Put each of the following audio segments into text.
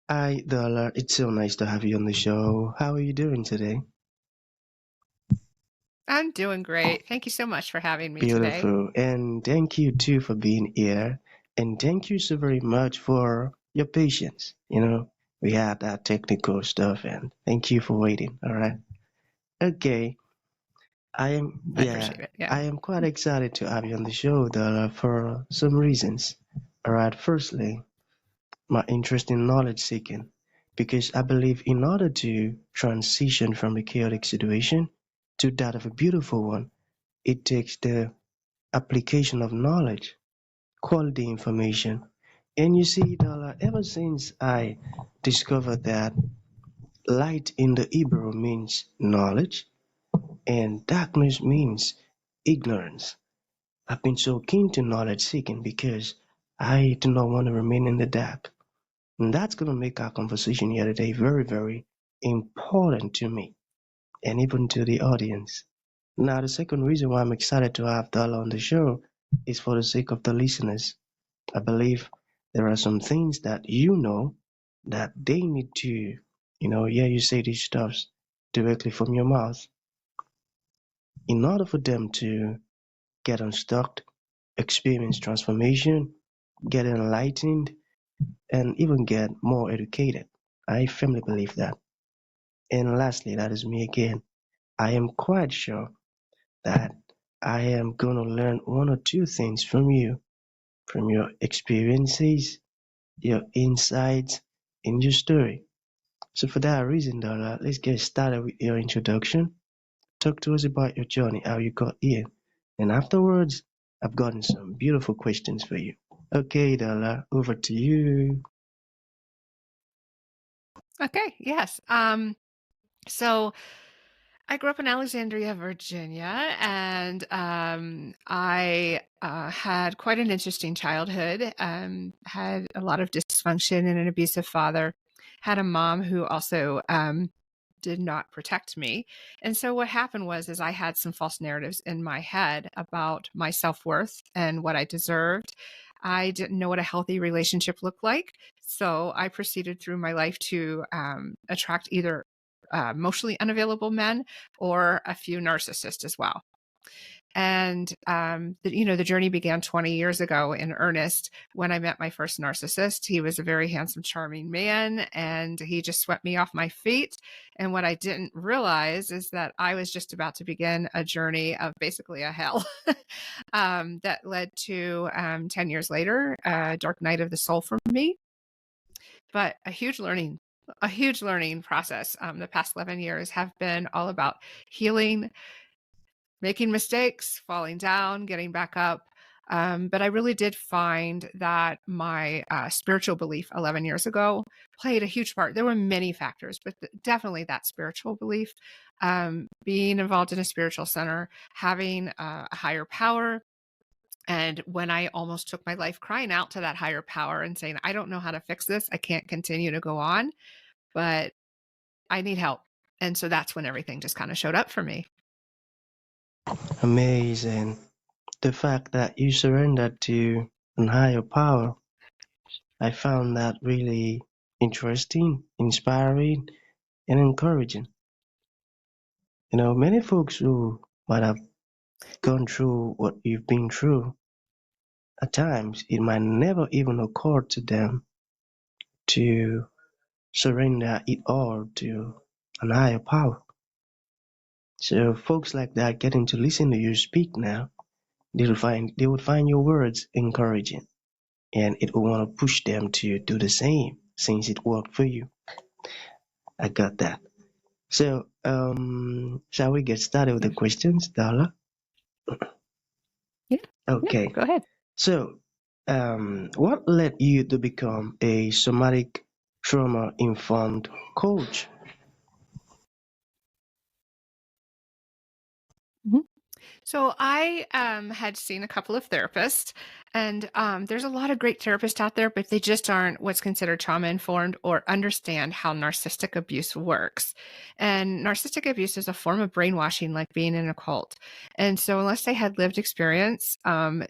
Hi, Darla. It's so nice to have you on the show. How are you doing today? I'm doing great. Thank you so much for having me today. Beautiful. And thank you too for being here. And thank you so very much for your patience. We had that technical stuff and thank you for waiting. All right. Okay. I appreciate it. Yeah. I am quite excited to have you on the show, Darla, for some reasons. All right. Firstly, my interest in knowledge seeking, because I believe in order to transition from a chaotic situation to that of a beautiful one, it takes the application of knowledge, quality information. And you see, Dala, ever since I discovered that light in the Hebrew means knowledge and darkness means ignorance, I've been so keen to knowledge seeking because I do not want to remain in the dark. And that's going to make our conversation here today very, very important to me and even to the audience. Now, the second reason why I'm excited to have Dala on the show is for the sake of the listeners. I believe there are some things that you know that they need to, hear you say these stuffs directly from your mouth in order for them to get unstuck, experience transformation, get enlightened, and even get more educated. I firmly believe that. And lastly, that is me again. I am quite sure that I am going to learn one or two things from you, from your experiences, your insights, and your story. So, for that reason, Dara, let's get started with your introduction. Talk to us about your journey, how you got here. And afterwards, I've gotten some beautiful questions for you. Okay, Dara, over to you. Okay. Yes. So I grew up in Alexandria, Virginia, and I had quite an interesting childhood. Had a lot of dysfunction and an abusive father. Had a mom who also did not protect me. And so what happened is I had some false narratives in my head about my self-worth and what I deserved. I didn't know what a healthy relationship looked like. So I proceeded through my life to attract either emotionally unavailable men or a few narcissists as well. And the journey began 20 years ago in earnest when I met my first narcissist. He was a very handsome, charming man, and he just swept me off my feet. And what I didn't realize is that I was just about to begin a journey of basically a hell that led to 10 years later, a dark night of the soul for me, but a huge learning process. The past 11 years have been all about healing, making mistakes, falling down, getting back up. But I really did find that my spiritual belief 11 years ago played a huge part. There were many factors, but definitely that spiritual belief, being involved in a spiritual center, having a higher power. And when I almost took my life crying out to that higher power and saying, I don't know how to fix this, I can't continue to go on, but I need help. And so that's when everything just kind of showed up for me. Amazing. The fact that you surrendered to an higher power, I found that really interesting, inspiring, and encouraging. Many folks who might have gone through what you've been through, at times it might never even occur to them to surrender it all to an higher power. So folks like that getting to listen to you speak now, they would find your words encouraging, and it will want to push them to do the same since it worked for you. I got that. So shall we get started with the questions, Darla? Yeah, yeah, Okay. go ahead. So what led you to become a somatic trauma informed coach? Mhm. So I had seen a couple of therapists, and there's a lot of great therapists out there, but they just aren't what's considered trauma informed or understand how narcissistic abuse works. And narcissistic abuse is a form of brainwashing, like being in a cult. And so, unless they had lived experience,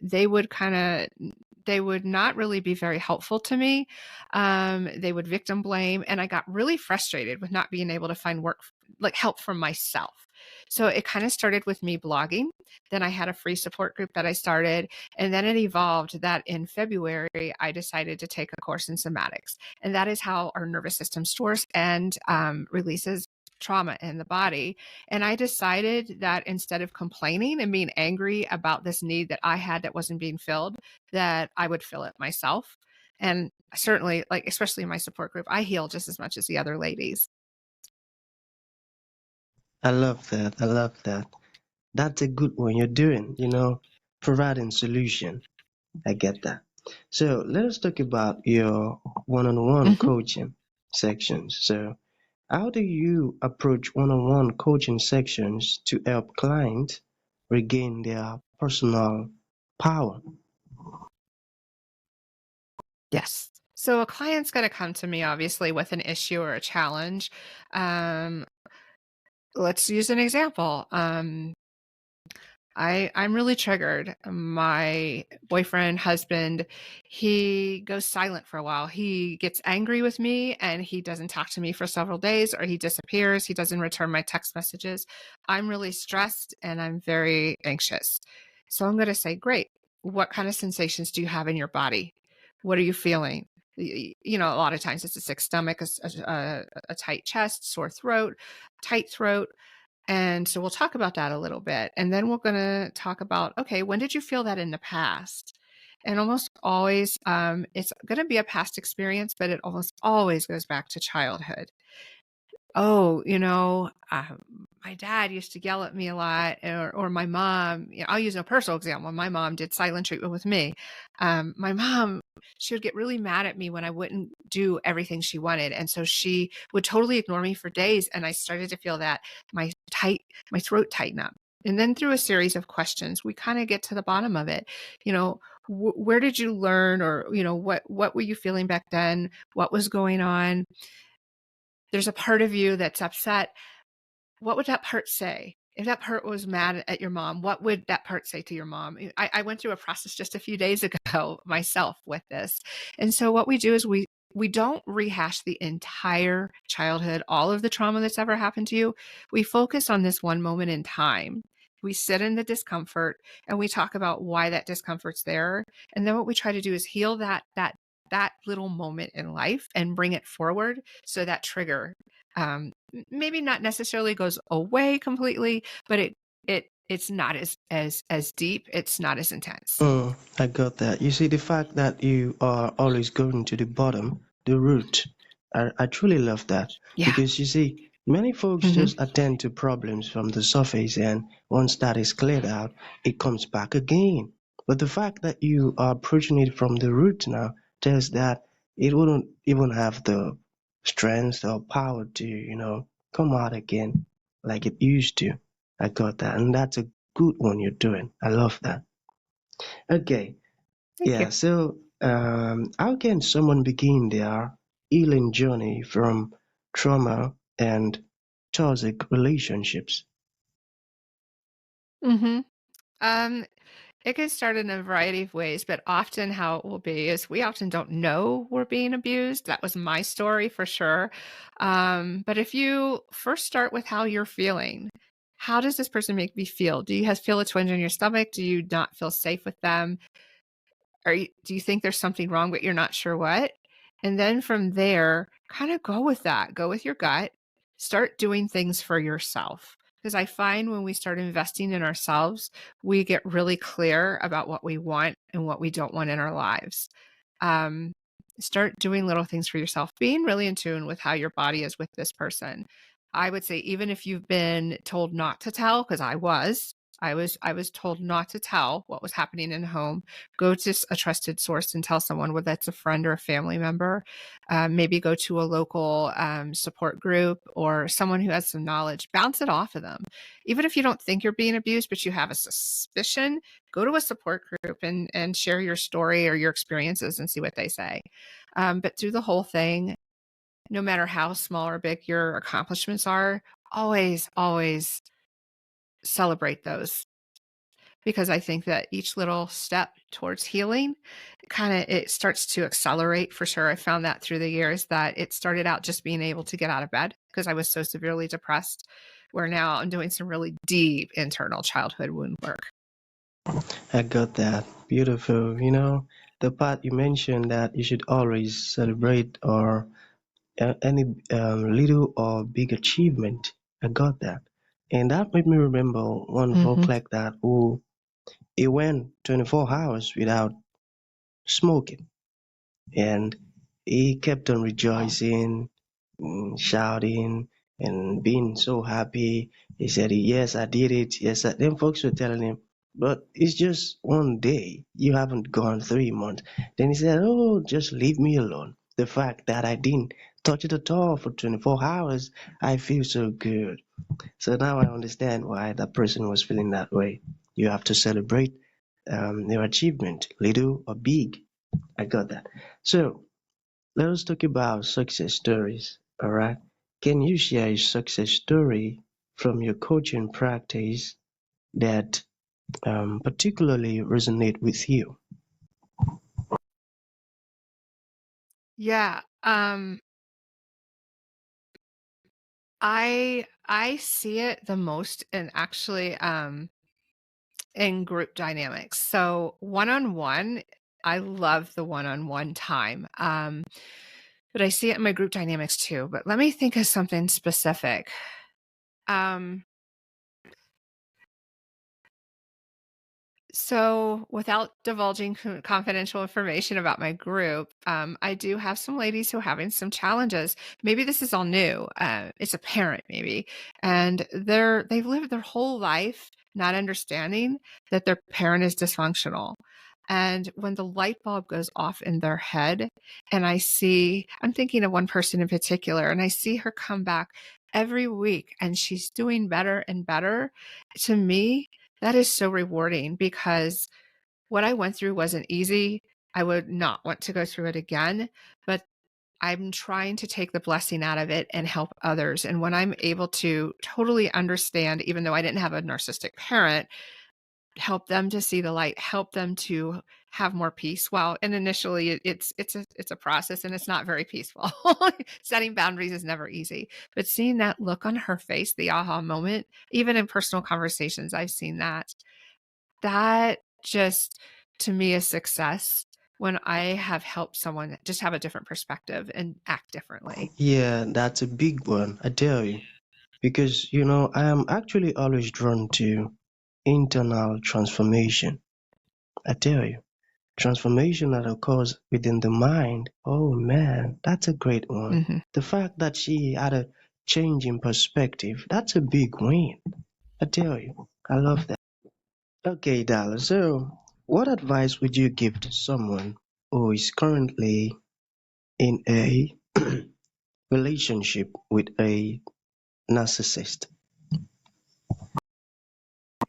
they would kind of they would not really be very helpful to me. They would victim blame, and I got really frustrated with not being able to find work, like help from myself. So it kind of started with me blogging. Then I had a free support group that I started, and then it evolved that in February, I decided to take a course in somatics. And that is how our nervous system stores and releases trauma in the body. And I decided that instead of complaining and being angry about this need that I had that wasn't being filled, that I would fill it myself. And certainly, like, especially in my support group, I heal just as much as the other ladies. I love that. I love that. That's a good one you're doing, providing solution. I get that. So let us talk about your one-on-one Mhm. coaching sections. So how do you approach one-on-one coaching sections to help clients regain their personal power? Yes. So a client's going to come to me obviously with an issue or a challenge. Um, let's use an example. I'm really triggered. My boyfriend, husband, he goes silent for a while. He gets angry with me and he doesn't talk to me for several days, or he disappears. He doesn't return my text messages. I'm really stressed and I'm very anxious. So I'm going to say, "Great. What kind of sensations do you have in your body? What are you feeling?" A lot of times it's a sick stomach, a tight chest, sore throat, tight throat. And so we'll talk about that a little bit. And then we're going to talk about, okay, when did you feel that in the past? And almost always, it's going to be a past experience, but it almost always goes back to childhood. Oh, my dad used to yell at me a lot, or my mom. I'll use a personal example. My mom did silent treatment with me. My mom, she would get really mad at me when I wouldn't do everything she wanted, and so she would totally ignore me for days. And I started to feel that my throat tighten up. And then through a series of questions, we kind of get to the bottom of it. Where did you learn, or what were you feeling back then? What was going on? There's a part of you that's upset. What would that part say? If that part was mad at your mom, what would that part say to your mom? I went through a process just a few days ago myself with this. And so what we do is we don't rehash the entire childhood, all of the trauma that's ever happened to you. We focus on this one moment in time. We sit in the discomfort and we talk about why that discomfort's there. And then what we try to do is heal that little moment in life and bring it forward, so that trigger maybe not necessarily goes away completely, but it's not as deep, it's not as intense. I got that. You see, the fact that you are always going to the bottom, the root, I truly love that. Yeah. Because you see, many folks Mhm. just attend to problems from the surface, and once that is cleared out, it comes back again. But the fact that you are approaching it from the root now tells that it wouldn't even have the strength or power to, come out again like it used to. I got that. And that's a good one you're doing. I love that. Okay, Thank you. yeah, so how can someone begin their healing journey from trauma and toxic relationships? Mhm. Um, it can start in a variety of ways, but often how it will be is we often don't know we're being abused. That was my story for sure. But if you first start with how you're feeling, how does this person make me feel? Do you feel a twinge in your stomach? Do you not feel safe with them? Do you think there's something wrong, but you're not sure what? And then from there, kind of go with that. Go with your gut. Start doing things for yourself. Because I find when we start investing in ourselves, we get really clear about what we want and what we don't want in our lives. Um, Start doing little things for yourself, being really in tune with how your body is with this person. I would say, even if you've been told not to tell, because I was told not to tell what was happening in home. Go to a trusted source and tell someone, whether that's a friend or a family member. Maybe go to a local support group or someone who has some knowledge. Bounce it off of them. Even if you don't think you're being abused, but you have a suspicion, go to a support group and share your story or your experiences and see what they say. But through the whole thing, no matter how small or big your accomplishments are, always, always celebrate those, because I think that each little step towards healing it starts to accelerate for sure. I found that through the years that it started out just being able to get out of bed because I was so severely depressed, where now I'm doing some really deep internal childhood wound work. I got that. Beautiful. The part you mentioned that you should always celebrate or any little or big achievement. I got that. And that made me remember one folk Mm-hmm. like that who he went 24 hours without smoking. And he kept on rejoicing, shouting, and being so happy. He said, "Yes, I did it. Yes, I... Then folks were telling him, but it's just one day. You haven't gone 3 months." Then he said, "Oh, just leave me alone. The fact that I didn't touch it at all for 24 hours, I feel so good." So now I understand why that person was feeling that way. You have to celebrate your achievement, little or big. I got that. So let us talk about success stories. All right. Can you share a success story from your coaching practice that particularly resonate with you? Yeah. I see it the most in actually in group dynamics. So one-on-one, I love the one-on-one time. But I see it in my group dynamics too. But let me think of something specific. Um, So, without divulging confidential information about my group, I do have some ladies who are having some challenges. Maybe this is all new. It's a parent, maybe, and they've lived their whole life not understanding that their parent is dysfunctional. And when the light bulb goes off in their head, and I'm thinking of one person in particular, and I see her come back every week, and she's doing better and better. To me, that is so rewarding because what I went through wasn't easy. I would not want to go through it again, but I'm trying to take the blessing out of it and help others. And when I'm able to totally understand, even though I didn't have a narcissistic parent, help them to see the light, help them to have more peace. Well, and initially it's a process and it's not very peaceful. Setting boundaries is never easy, but seeing that look on her face, the aha moment, even in personal conversations, I've seen that just to me is success when I have helped someone just have a different perspective and act differently. Yeah, that's a big one, I tell you. Because, I am actually always drawn to internal transformation. I tell you. Transformation that occurs within the mind. Oh man, that's a great one. Mhm. The fact that she had a change in perspective, that's a big win. I tell you, I love that. Okay, Darla, so what advice would you give to someone who is currently in a relationship with a narcissist?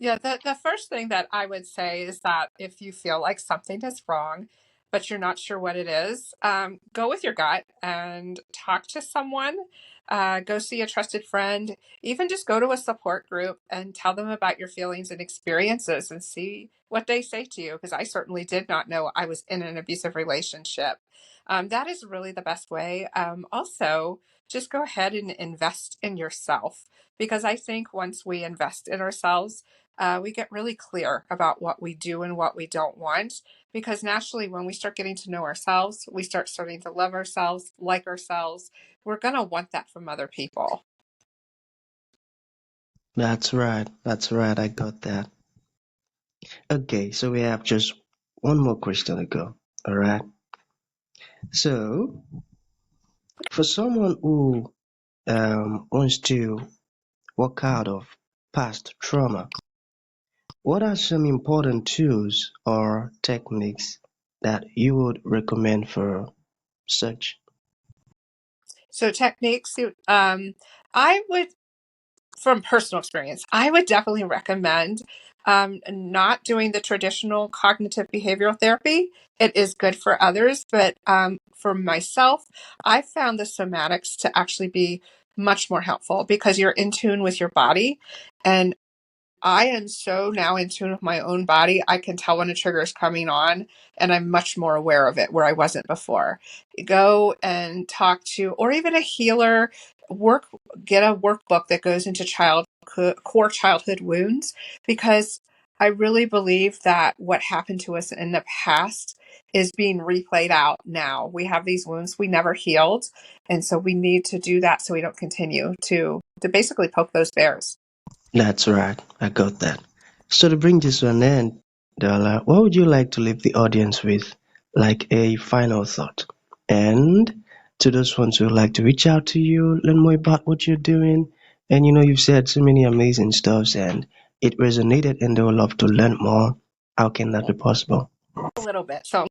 Yeah, the first thing that I would say is that if you feel like something is wrong, but you're not sure what it is, go with your gut and talk to someone. Go see a trusted friend. Even just go to a support group and tell them about your feelings and experiences and see what they say to you. Because I certainly did not know I was in an abusive relationship. That is really the best way. Also, just go ahead and invest in yourself because I think once we invest in ourselves, we get really clear about what we do and what we don't want. Because naturally, when we start getting to know ourselves, we start starting to love ourselves, like ourselves. We're going to want that from other people. That's right, that's right, I got that. Okay, so we have just one more question to go. Alright, so for someone who wants to work out of past trauma, what are some important tools or techniques that you would recommend for such? So, techniques, I would, from personal experience, I would definitely recommend not doing the traditional cognitive behavioral therapy. It is good for others, but for myself, I found the somatics to actually be much more helpful because you're in tune with your body. And I am so now in tune with my own body. I can tell when a trigger is coming on, and I'm much more aware of it where I wasn't before. Go and talk to, or even a healer, get a workbook that goes into core childhood wounds, because I really believe that what happened to us in the past is being replayed out now. We have these wounds we never healed, and so we need to do that so we don't continue to basically poke those bears. That's right. I got that. So to bring this to an end, Darla, what would you like to leave the audience with? Like a final thought. And to those ones who would like to reach out to you, learn more about what you're doing. And you've said so many amazing stuffs and it resonated and they would love to learn more. How can that be possible? A little bit. So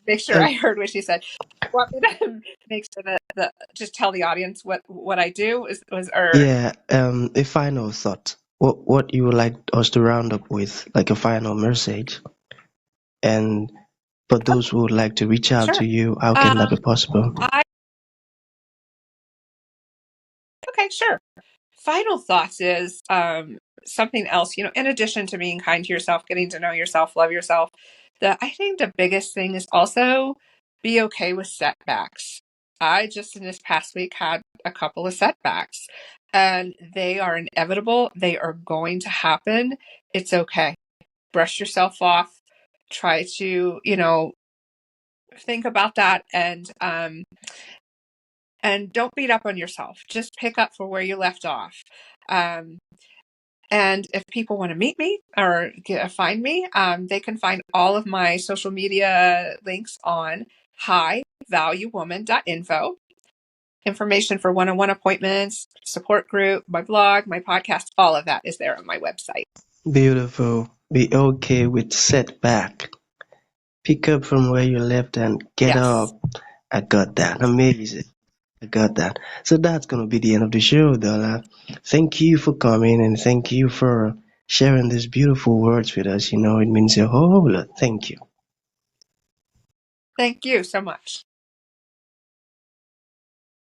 make sure Uh, I heard what she said. You want me to make sure that just tell the audience what I do yeah, a final thought. What you would like us to round up with, like a final message. And for those who would like to reach out sure. to you, how can that be possible? Okay, sure. Final thoughts is something else, in addition to being kind to yourself, getting to know yourself, love yourself. I think the biggest thing is also be okay with setbacks. I just in this past week had a couple of setbacks, and they are inevitable. They are going to happen. It's okay. Brush yourself off. Try to, think about that, and don't beat up on yourself. Just pick up for where you left off. And if people want to meet me or find me, they can find all of my social media links on highvaluewoman.info. Information for one-on-one appointments, support group, my blog, my podcast, all of that is there on my website. Beautiful. Be okay with setback. Pick up from where you left and get Yes. up. I got that. Amazing. I got that. So that's going to be the end of the show, Dola. Thank you for coming and thank you for sharing these beautiful words with us. It means a whole lot. Thank you. Thank you so much.